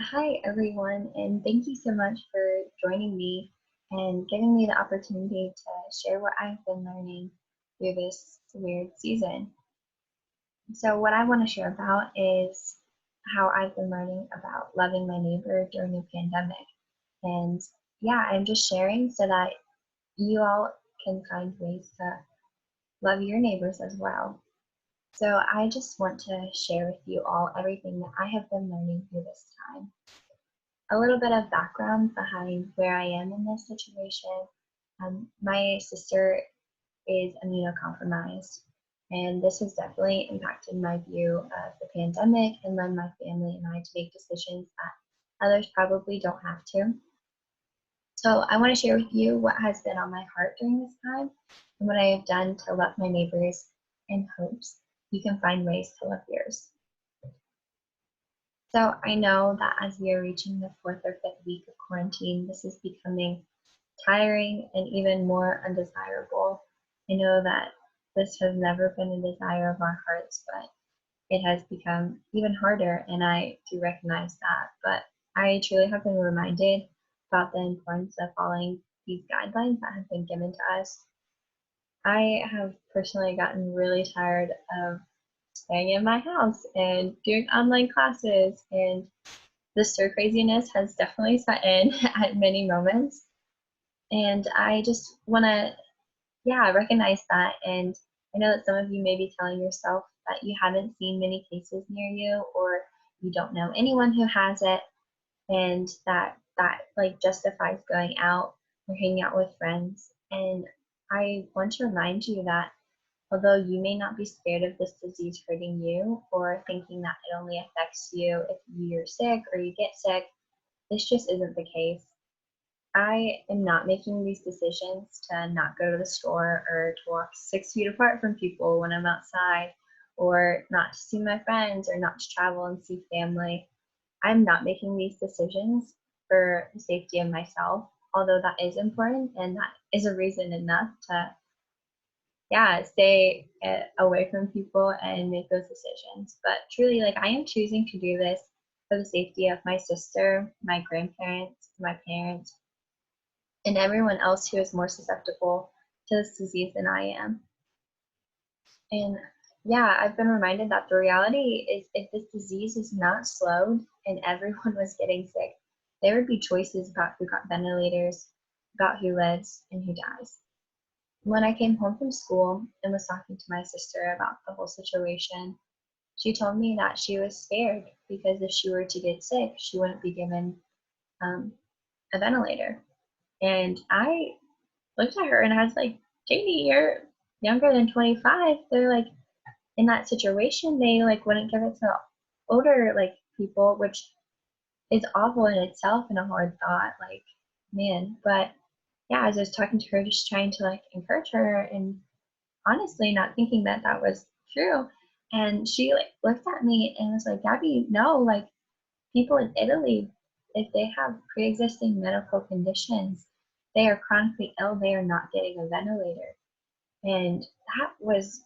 Hi, everyone, and thank you so much for joining me and giving me the opportunity to share what I've been learning through this weird season. So, what I want to share about is how I've been learning about loving my neighbor during the pandemic. And yeah, I'm just sharing so that you all can find ways to love your neighbors as well. So, I just want to share with you all everything that I have been learning through this time. A little bit of background behind where I am in this situation. My sister is immunocompromised, and this has definitely impacted my view of the pandemic and led my family and I to make decisions that others probably don't have to. So, I want to share with you what has been on my heart during this time and what I have done to love my neighbors in hopes you can find ways to love yours. So, I know that as we are reaching the fourth or fifth week of quarantine, this is becoming tiring and even more undesirable. I know that this has never been a desire of our hearts, but it has become even harder, and I do recognize that. But I truly have been reminded about the importance of following these guidelines that have been given to us. I have personally gotten really tired of staying in my house and doing online classes, and the stir craziness has definitely set in at many moments. And I just want to, yeah, recognize that. And I know that some of you may be telling yourself that you haven't seen many cases near you, or you don't know anyone who has it, and that like justifies going out or hanging out with friends. And I want to remind you that although you may not be scared of this disease hurting you or thinking that it only affects you if you're sick or you get sick, this just isn't the case. I am not making these decisions to not go to the store or to walk 6 feet apart from people when I'm outside or not to see my friends or not to travel and see family. I'm not making these decisions for the safety of myself, although that is important and that is a reason enough to, yeah, stay away from people and make those decisions. But truly, like, I am choosing to do this for the safety of my sister, my grandparents, my parents, and everyone else who is more susceptible to this disease than I am. And yeah, I've been reminded that the reality is if this disease is not slowed and everyone was getting sick, there would be choices about who got ventilators, about who lives, and who dies. When I came home from school and was talking to my sister about the whole situation, she told me that she was scared because if she were to get sick, she wouldn't be given um, a ventilator. And I looked at her and I was like, Jamie, you're younger than 25. They're like in that situation, they like wouldn't give it to older like people, which is awful in itself and a hard thought. Like, man, but yeah, as I was talking to her, just trying to like encourage her and honestly not thinking that that was true. And she like looked at me and was like, Gabby, no, like people in Italy, if they have pre-existing medical conditions, they are chronically ill, they are not getting a ventilator. And that was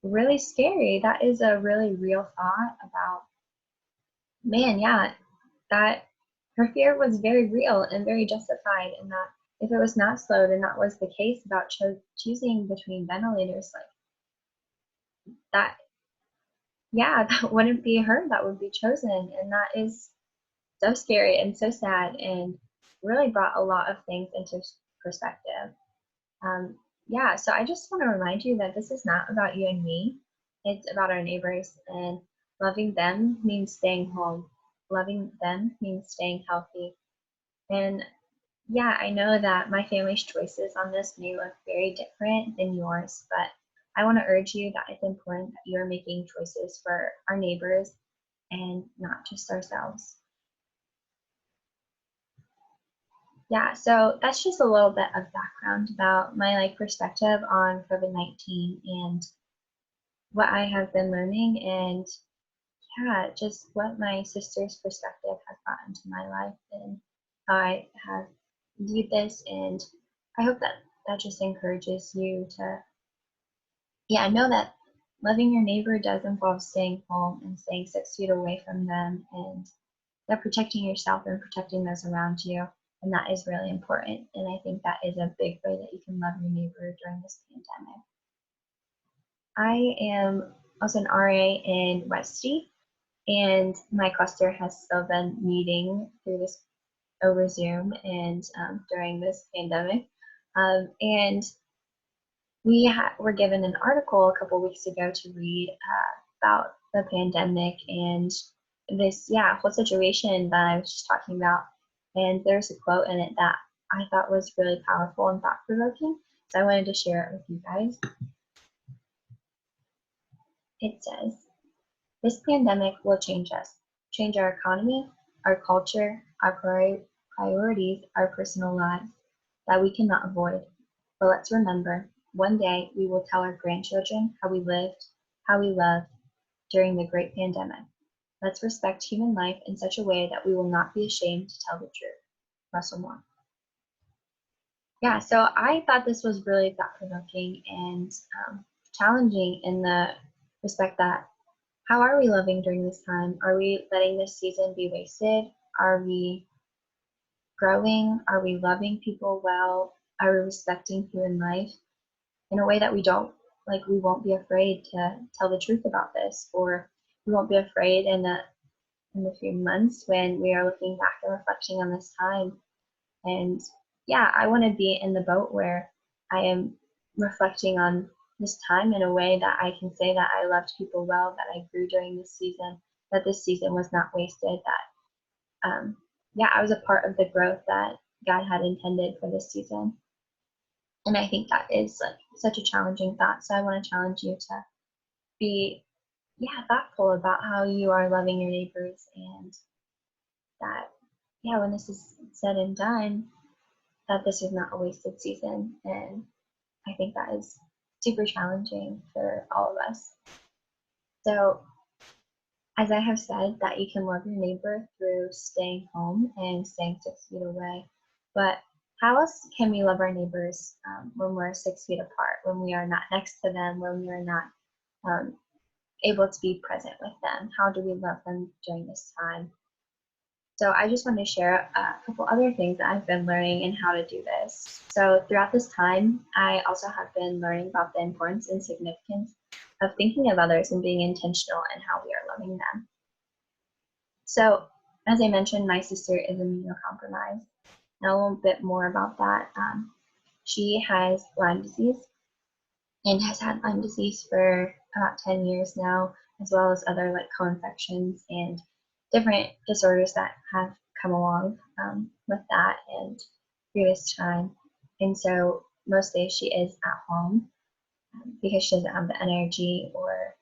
really scary. That is a really real thought about, man, yeah, that her fear was very real and very justified. And that if it was not slowed and that was the case about choosing between ventilators, like that, yeah, that wouldn't be her that would be chosen. And that is so scary and so sad and really brought a lot of things into perspective. Um, yeah, so I just want to remind you that this is not about you and me. It's about our neighbors, and loving them means staying home. Loving them means staying healthy. And yeah, I know that my family's choices on this may look very different than yours, but I want to urge you that it's important that you're making choices for our neighbors and not just ourselves. Yeah, so that's just a little bit of background about my like perspective on COVID-19 and what I have been learning and yeah, just what my sister's perspective has brought into my life and how I have viewed this. And I hope that that just encourages you to, yeah, know that loving your neighbor does involve staying home and staying 6 feet away from them. And that protecting yourself and protecting those around you. And that is really important. And I think that is a big way that you can love your neighbor during this pandemic. I am also an RA in Westy, and my cluster has still been meeting through this over Zoom and during this pandemic. And we were given an article a couple weeks ago to read about the pandemic and this, whole situation that I was just talking about. And there's a quote in it that I thought was really powerful and thought provoking. So I wanted to share it with you guys. It says, "This pandemic will change us, change our economy, our culture, our priorities, our personal lives that we cannot avoid. But let's remember, one day we will tell our grandchildren how we lived, how we loved during the great pandemic. Let's respect human life in such a way that we will not be ashamed to tell the truth." Russell Moore. Yeah, so I thought this was really thought-provoking and challenging in the respect that how are we loving during this time? Are we letting this season be wasted? Are we growing? Are we loving people well? Are we respecting human life in a way that we won't be afraid to tell the truth about this, or we won't be afraid in the few months when we are looking back and reflecting on this time. And I want to be in the boat where I am reflecting on this time in a way that I can say that I loved people well, that I grew during this season, that this season was not wasted, that I was a part of the growth that God had intended for this season. And I think that is such a challenging thought. So I want to challenge you to be thoughtful about how you are loving your neighbors, and that when this is said and done, that this is not a wasted season. And I think that is super challenging for all of us. So as I have said, that you can love your neighbor through staying home and staying 6 feet away. But how else can we love our neighbors when we're 6 feet apart, when we are not next to them, when we are not able to be present with them? How do we love them during this time? So I just want to share a couple other things that I've been learning and how to do this. So throughout this time, I also have been learning about the importance and significance of thinking of others and being intentional in how we are loving them. So as I mentioned, my sister is immunocompromised. And a little bit more about that. She has Lyme disease and has had Lyme disease for about 10 years now, as well as other co-infections and different disorders that have come along with that and through this time. And so most days she is at home because she doesn't have the energy or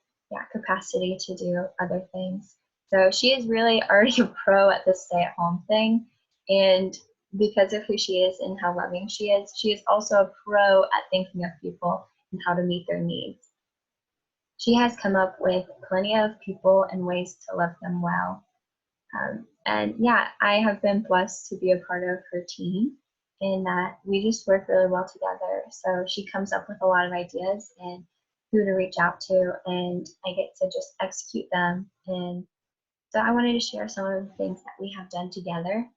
capacity to do other things. So she is really already a pro at the stay-at-home thing. And because of who she is and how loving she is also a pro at thinking of people and how to meet their needs. She has come up with plenty of people and ways to love them well. I have been blessed to be a part of her team in that we just work really well together. So she comes up with a lot of ideas and who to reach out to, and I get to just execute them. And so I wanted to share some of the things that we have done together.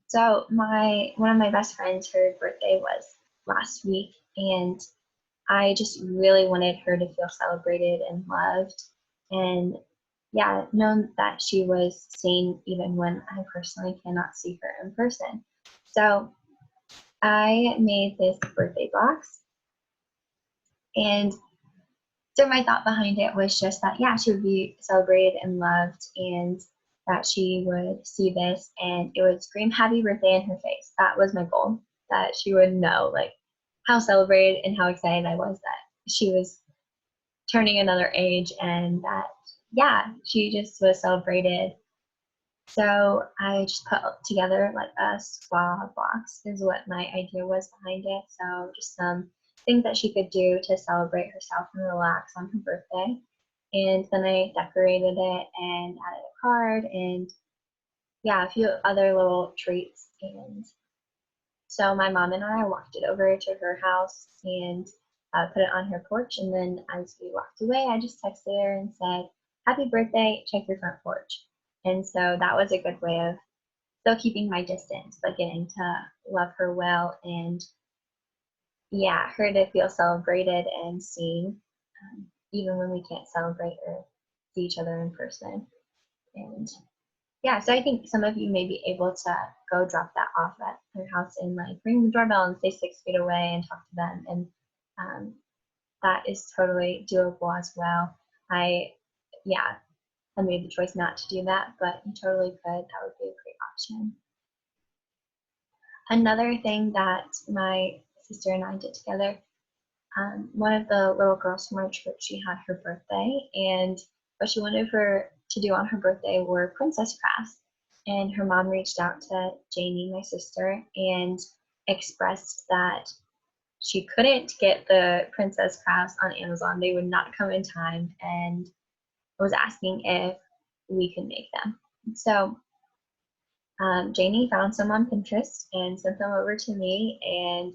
So one of my best friends, her birthday was last week, and I just really wanted her to feel celebrated and loved, and known that she was seen even when I personally cannot see her in person. So I made this birthday box, and so my thought behind it was just that, she would be celebrated and loved, and that she would see this and it would scream happy birthday in her face. That was my goal, that she would know how celebrated and how excited I was that she was turning another age, and that, she just was celebrated. So I just put together a spa box is what my idea was behind it. So just some things that she could do to celebrate herself and relax on her birthday. And then I decorated it and added a card and a few other little treats. And so my mom and I walked it over to her house and put it on her porch. And then as we walked away, I just texted her and said, happy birthday, check your front porch. And so that was a good way of still keeping my distance, but getting to love her well and yeah, her to feel celebrated and seen, even when we can't celebrate or see each other in person. And yeah, so I think some of you may be able to go drop that off at their house and like ring the doorbell and stay 6 feet away and talk to them. And um, that is totally doable as well. Yeah, I made the choice not to do that, but you totally could. That would be a great option. Another thing that my sister and I did together, one of the little girls from our church, she had her birthday, and what she wanted her to do on her birthday were princess crafts. And her mom reached out to Janie, my sister, and expressed that she couldn't get the princess crafts on Amazon. They would not come in time, and was asking if we could make them. So Janie found some on Pinterest and sent them over to me, and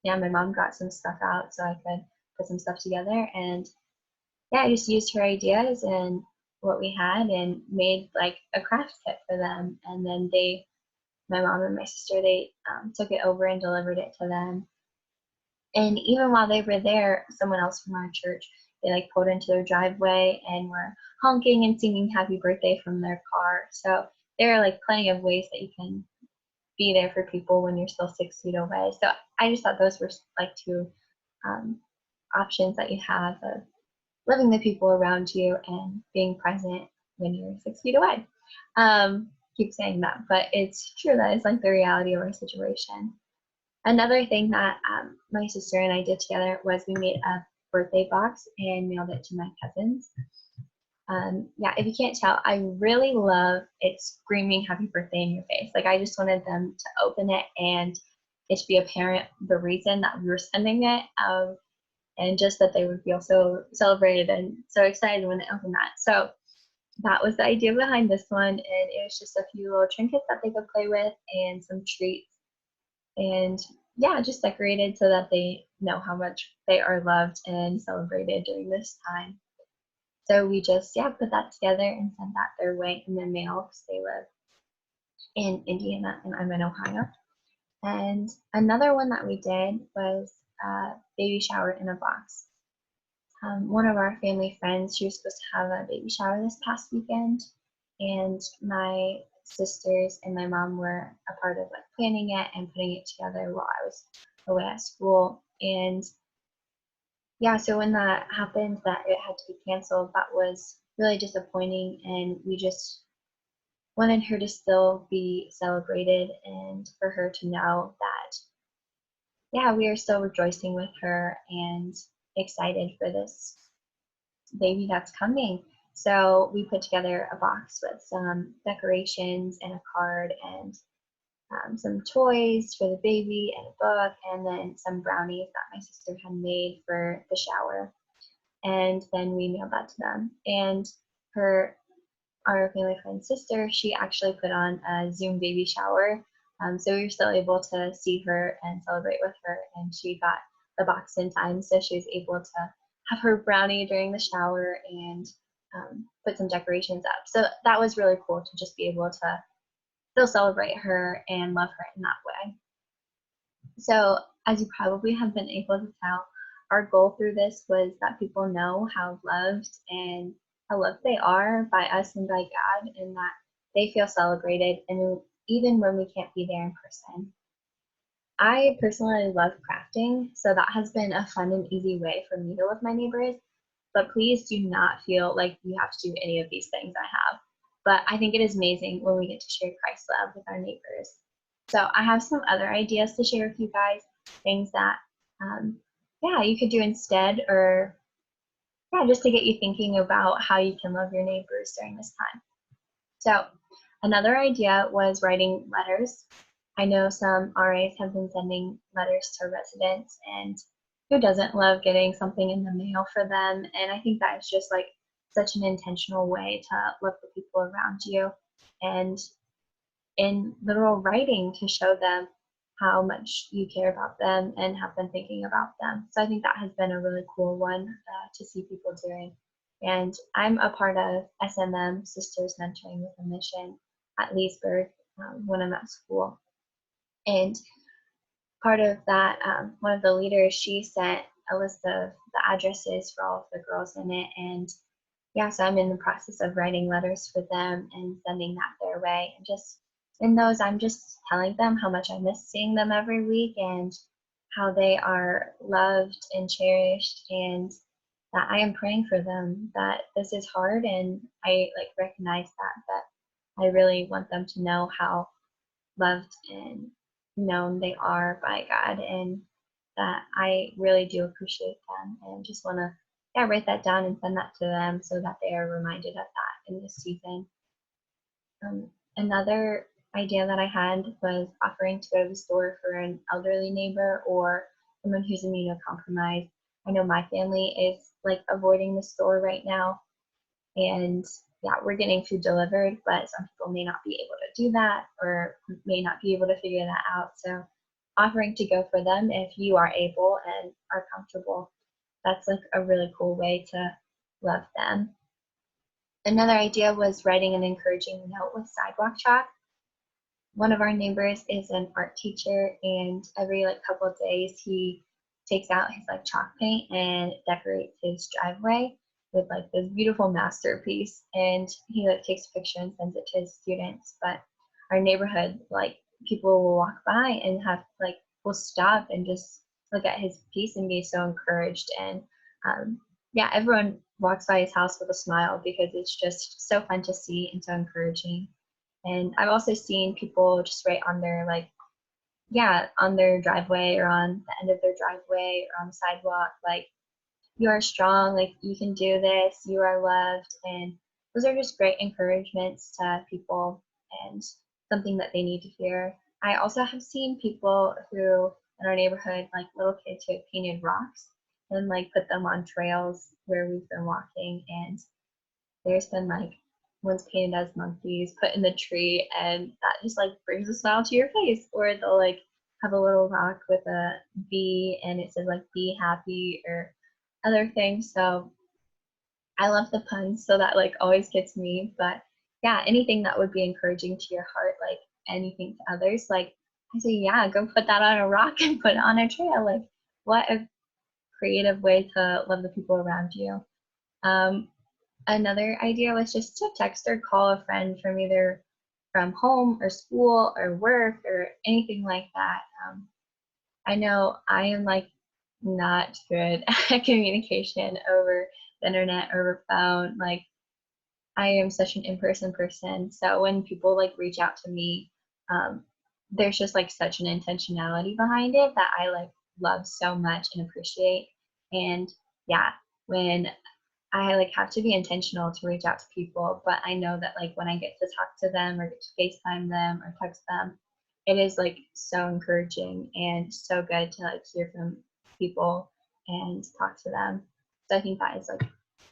yeah, my mom got some stuff out so I could put some stuff together. And yeah, I just used her ideas and what we had and made like a craft kit for them. And then my mom and my sister, they took it over and delivered it to them. And even while they were there, someone else from our church, they like pulled into their driveway and were honking and singing happy birthday from their car. So there are like plenty of ways that you can be there for people when you're still 6 feet away. So I just thought those were like two um, options that you have of loving the people around you and being present when you're 6 feet away. Keep saying that, but it's true. That is like the reality of our situation. Another thing that my sister and I did together was we made a birthday box and mailed it to my cousins. Yeah, if you can't tell, I really love it screaming happy birthday in your face. Like I just wanted them to open it and it to be apparent the reason that we were sending it, and just that they would feel so celebrated and so excited when they opened that. So that was the idea behind this one, and it was just a few little trinkets that they could play with and some treats, and yeah, just decorated so that they know how much they are loved and celebrated during this time. So we just, yeah, put that together and sent that their way in the mail because they live in Indiana and I'm in Ohio. And another one that we did was a baby shower in a box. One of our family friends, she was supposed to have a baby shower this past weekend, and my sisters and my mom were a part of like planning it and putting it together while I was away at school. And yeah, so when that happened, that it had to be canceled, that was really disappointing, and we just wanted her to still be celebrated and for her to know that, yeah, we are still rejoicing with her and excited for this baby that's coming. So we put together a box with some decorations and a card and some toys for the baby and a book, and then some brownies that my sister had made for the shower. And then we mailed that to them. And her our family friend's sister, she actually put on a Zoom baby shower. So we were still able to see her and celebrate with her, and she got the box in time, so she was able to have her brownie during the shower and put some decorations up. So that was really cool to just be able to still celebrate her and love her in that way. So as you probably have been able to tell, our goal through this was that people know how loved and how loved they are by us and by God, and that they feel celebrated, and even when we can't be there in person. I personally love crafting, so that has been a fun and easy way for me to love my neighbors. But please do not feel like you have to do any of these things I have. But I think it is amazing when we get to share Christ's love with our neighbors. So I have some other ideas to share with you guys, things that, yeah, you could do instead, or yeah, just to get you thinking about how you can love your neighbors during this time. So another idea was writing letters. I know some RAs have been sending letters to residents, and who doesn't love getting something in the mail for them? And I think that is just like such an intentional way to love the people around you, and in literal writing to show them how much you care about them and have been thinking about them. So I think that has been a really cool one to see people doing. And I'm a part of SMM, Sisters Mentoring with a Mission, at Leesburg when I'm at school. And part of that, one of the leaders, she sent a list of the addresses for all of the girls in it. And yeah, so I'm in the process of writing letters for them and sending that their way. And just in those, I'm just telling them how much I miss seeing them every week and how they are loved and cherished, and that I am praying for them, that this is hard, and I like recognize that I really want them to know how loved and known they are by God, and that I really do appreciate them, and just want to write that down and send that to them so that they are reminded of that in this season. Another idea that I had was offering to go to the store for an elderly neighbor or someone who's immunocompromised. I know my family is like avoiding the store right now, and yeah, we're getting food delivered, but some people may not be able to do that or may not be able to figure that out. So offering to go for them if you are able and are comfortable, that's like a really cool way to love them. Another idea was writing an encouraging note with sidewalk chalk. One of our neighbors is an art teacher, and every like couple of days he takes out his like chalk paint and decorates his driveway with like this beautiful masterpiece, and he like takes a picture and sends it to his students. But our neighborhood, like, people will walk by and have like will stop and just look at his piece and be so encouraged. And yeah, everyone walks by his house with a smile because it's just so fun to see and so encouraging. And I've also seen people just write on their like, yeah, on their driveway or on the end of their driveway or on the sidewalk, like, you are strong, like, you can do this, you are loved. And those are just great encouragements to people and something that they need to hear. I also have seen people who in our neighborhood, like little kids who have painted rocks and like put them on trails where we've been walking. And there's been like ones painted as monkeys put in the tree, and that just like brings a smile to your face. Or they'll like have a little rock with a bee and it says like "be happy" or other things. So I love the puns, so that like always gets me. But yeah, anything that would be encouraging to your heart, like anything to others, like I say, yeah, go put that on a rock and put it on a trail. Like, what a creative way to love the people around you. Um, Another idea was just to text or call a friend from either from home or school or work or anything like that. I know I am like not good at communication over the internet or over phone. Like, I am such an in-person person. So when people like reach out to me, um, there's just like such an intentionality behind it that I like love so much and appreciate. And yeah, when I like have to be intentional to reach out to people, but I know that like when I get to talk to them or get to FaceTime them or text them, it is like so encouraging and so good to like hear from people and talk to them. So I think that is like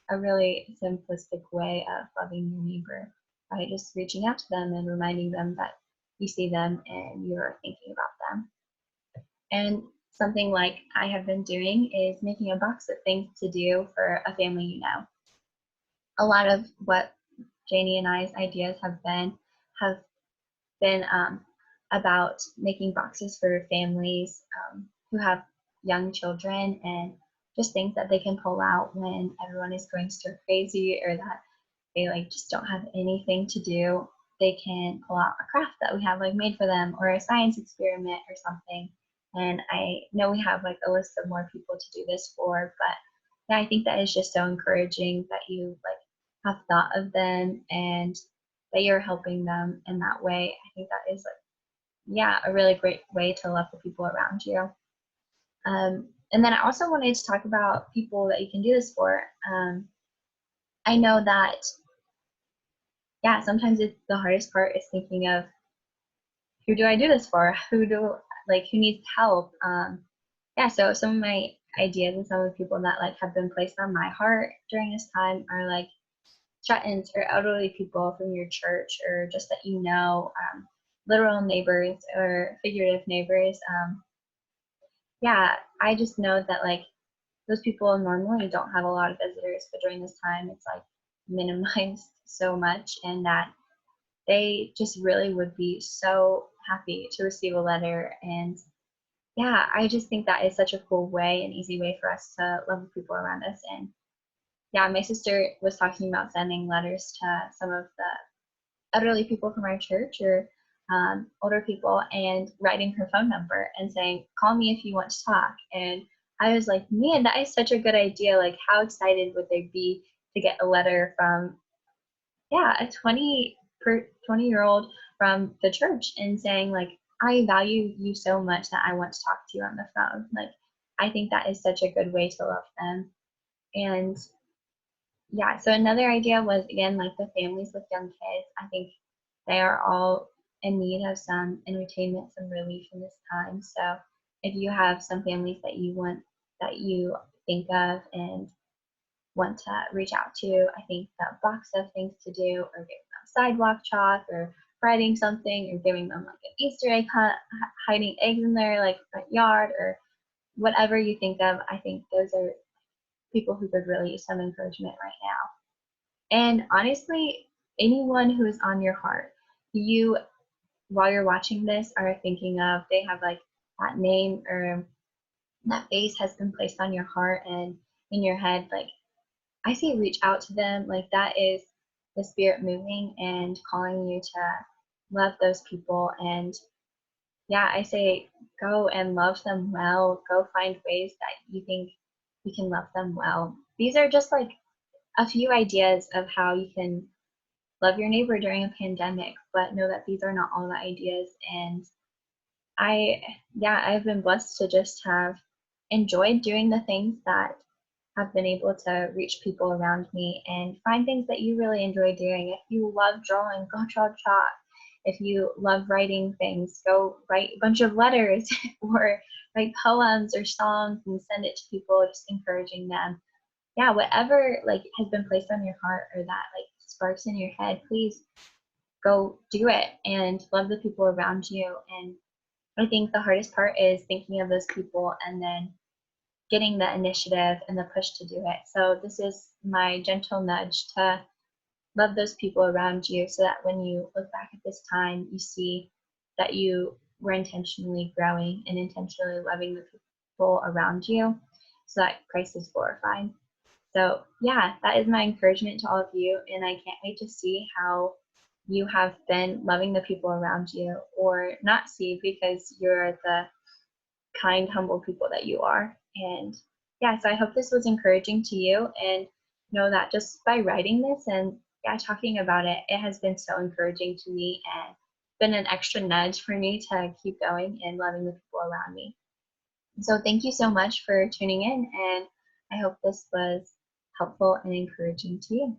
a really simplistic way of loving your neighbor, by just reaching out to them and reminding them that you see them and you're thinking about them. And something like I have been doing is making a box of things to do for a family you know. A lot of what Janie and I's ideas have been about making boxes for families who have young children, and just things that they can pull out when everyone is going stir crazy or that they like just don't have anything to do. They can pull out a craft that we have like made for them, or a science experiment or something. And I know we have like a list of more people to do this for, but yeah, I think that is just so encouraging that you like have thought of them and that you're helping them in that way. I think that is like, yeah, a really great way to love the people around you. And then I also wanted to talk about people that you can do this for. I know that, yeah, sometimes it's the hardest part is thinking of, who do I do this for? Who needs help? Yeah, so some of my ideas and some of the people that like have been placed on my heart during this time are like chutney's or elderly people from your church, or just that you know, literal neighbors or figurative neighbors. Yeah, I just know that like those people normally don't have a lot of visitors, but during this time, it's like minimized so much, and that they just really would be so happy to receive a letter. And yeah, I just think that is such a cool way, an easy way for us to love the people around us. And yeah, my sister was talking about sending letters to some of the elderly people from our church, or older people, and writing her phone number and saying, call me if you want to talk. And I was like, man, that is such a good idea. Like, how excited would they be to get a letter from, yeah, a 20-year-old from the church, and saying, like, I value you so much that I want to talk to you on the phone. Like, I think that is such a good way to love them. And yeah, so another idea was, again, like the families with young kids. I think they are all in need of some entertainment, some relief in this time. So if you have some families that you think of and want to reach out to, I think that box of things to do, or giving them sidewalk chalk, or writing something, or giving them like an Easter egg hunt, hiding eggs in their like front yard, or whatever you think of. I think those are people who could really use some encouragement right now. And honestly, anyone who is on your heart, you, while you're watching this, are thinking of, they have like that name or that face has been placed on your heart and in your head, like, I say reach out to them. Like, that is the Spirit moving and calling you to love those people. And yeah, I say go and love them well. Go find ways that you think you can love them well. These are just like a few ideas of how you can love your neighbor during a pandemic, but know that these are not all the ideas. And I've been blessed to just have enjoyed doing the things that have been able to reach people around me, and find things that you really enjoy doing. If you love drawing, go draw chalk. If you love writing things, go write a bunch of letters or write poems or songs and send it to people, just encouraging them. Yeah, whatever like has been placed on your heart, or that like sparks in your head, please go do it and love the people around you. And I think the hardest part is thinking of those people and then getting the initiative and the push to do it. So this is my gentle nudge to love those people around you, so that when you look back at this time, you see that you were intentionally growing and intentionally loving the people around you, so that Christ is glorified. So yeah, that is my encouragement to all of you, and I can't wait to see how you have been loving the people around you, or not see, because you're the kind, humble people that you are. And yeah, so I hope this was encouraging to you, and know that just by writing this and yeah, talking about it, it has been so encouraging to me, and been an extra nudge for me to keep going and loving the people around me. So thank you so much for tuning in, and I hope this was helpful and encouraging to you.